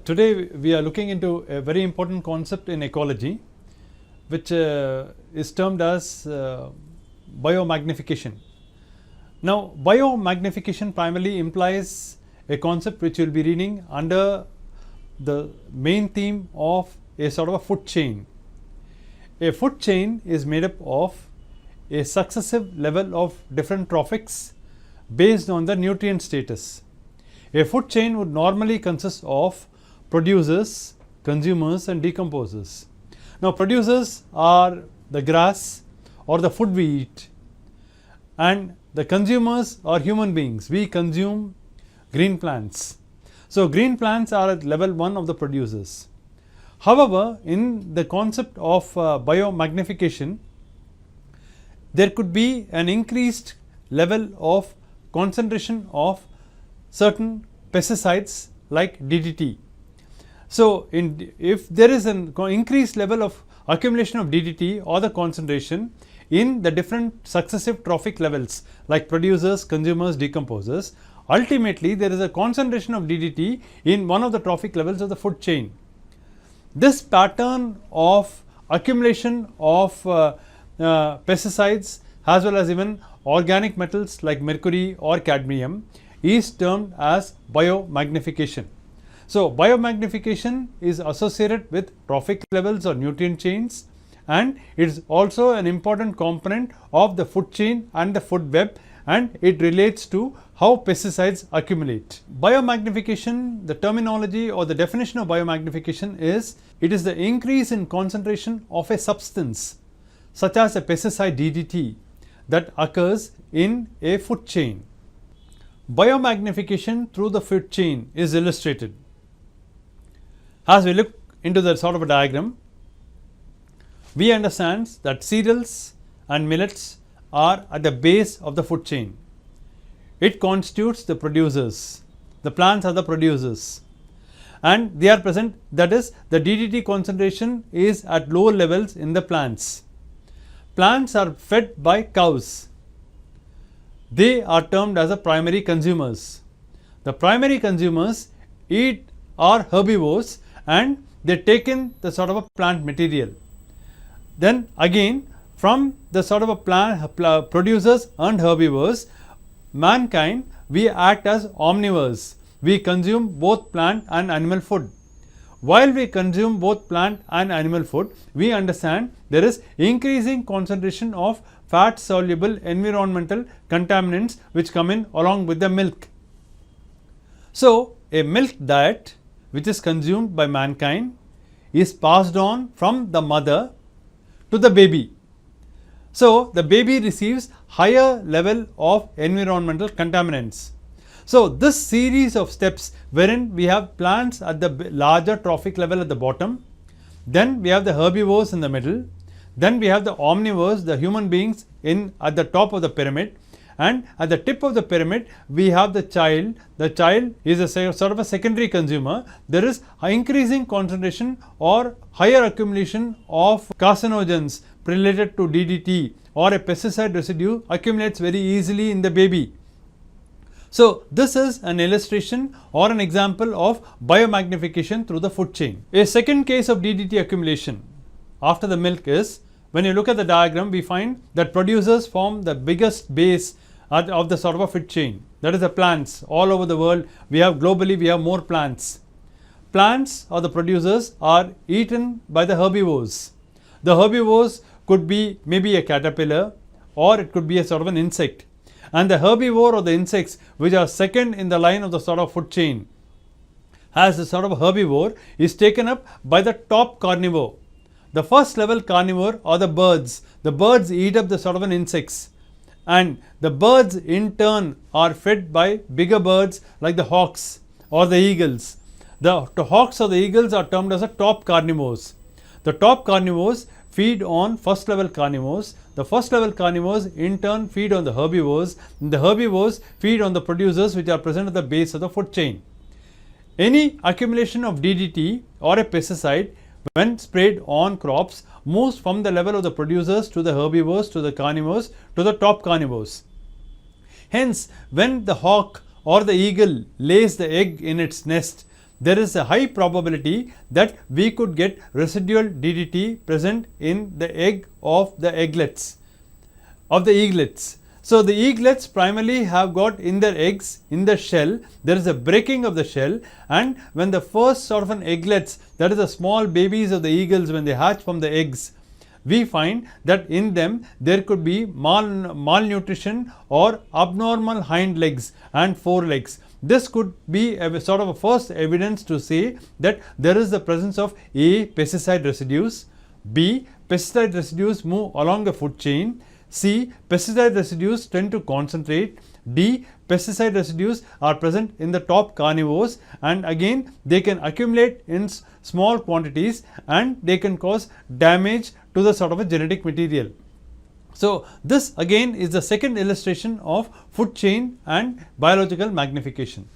Today we are looking into a very important concept in ecology, which is termed as biomagnification. Now, biomagnification primarily implies a concept which you will be reading under the main theme of a sort of a food chain. A food chain is made up of a successive level of different trophics based on the nutrient status. A food chain would normally consist of producers, consumers and decomposers. Now, producers are the grass or the food we eat, and the consumers are human beings. We consume green plants. So, green plants are at level 1 of the producers. However, in the concept of biomagnification, there could be an increased level of concentration of certain pesticides like DDT. So, if there is an increased level of accumulation of DDT or the concentration in the different successive trophic levels like producers, consumers, decomposers, ultimately there is a concentration of DDT in one of the trophic levels of the food chain. This pattern of accumulation of pesticides as well as even organic metals like mercury or cadmium is termed as biomagnification. So, biomagnification is associated with trophic levels or nutrient chains, and it is also an important component of the food chain and the food web, and it relates to how pesticides accumulate. Biomagnification, the terminology or the definition of biomagnification is, it is the increase in concentration of a substance such as a pesticide DDT that occurs in a food chain. Biomagnification through the food chain is illustrated. As we look into the sort of a diagram, we understand that cereals and millets are at the base of the food chain. It constitutes the producers. The plants are the producers, and they are present, that is, the DDT concentration is at lower levels in the plants. Plants are fed by cows. They are termed as the primary consumers. The primary consumers are herbivores, and they take in the sort of a plant material. Then again, from the sort of a plant producers and herbivores, mankind, we act as omnivores. We consume both plant and animal food. While we consume both plant and animal food, we understand there is increasing concentration of fat soluble environmental contaminants which come in along with the milk. So, a milk diet which is consumed by mankind is passed on from the mother to the baby. So, the baby receives higher level of environmental contaminants. So, this series of steps wherein we have plants at the larger trophic level at the bottom, then we have the herbivores in the middle, then we have the omnivores, the human beings at the top of the pyramid, and at the tip of the pyramid we have the child. The child is a sort of a secondary consumer. There is increasing concentration or higher accumulation of carcinogens related to DDT or a pesticide residue accumulates very easily in the baby. So, this is an illustration or an example of biomagnification through the food chain. A second case of DDT accumulation after the milk is, when you look at the diagram, we find that producers form the biggest base of the sort of a food chain, that is the plants. All over the world, globally we have more plants. Plants or the producers are eaten by the herbivores. The herbivores could be maybe a caterpillar or it could be a sort of an insect. And the herbivore or the insects which are second in the line of the sort of food chain as the sort of herbivore is taken up by the top carnivore. The first level carnivore are the birds. The birds eat up the sort of an insects, and the birds in turn are fed by bigger birds like the hawks or the eagles. The hawks or the eagles are termed as the top carnivores. The top carnivores feed on first level carnivores. The first level carnivores in turn feed on the herbivores, and the herbivores feed on the producers which are present at the base of the food chain. Any accumulation of DDT or a pesticide when sprayed on crops moves from the level of the producers to the herbivores to the carnivores to the top carnivores. Hence, when the hawk or the eagle lays the egg in its nest, there is a high probability that we could get residual DDT present in the egg of the eaglets. So, the eaglets primarily have got in their eggs, in the shell, there is a breaking of the shell, and when the first sort of an eaglets, that is the small babies of the eagles, when they hatch from the eggs, we find that in them there could be malnutrition or abnormal hind legs and forelegs. This could be a sort of a first evidence to say that there is the presence of A. pesticide residues, B. pesticide residues move along the food chain, C. pesticide residues tend to concentrate, D. pesticide residues are present in the top carnivores, and again they can accumulate in small quantities and they can cause damage to the sort of a genetic material. So, this again is the second illustration of food chain and biological magnification.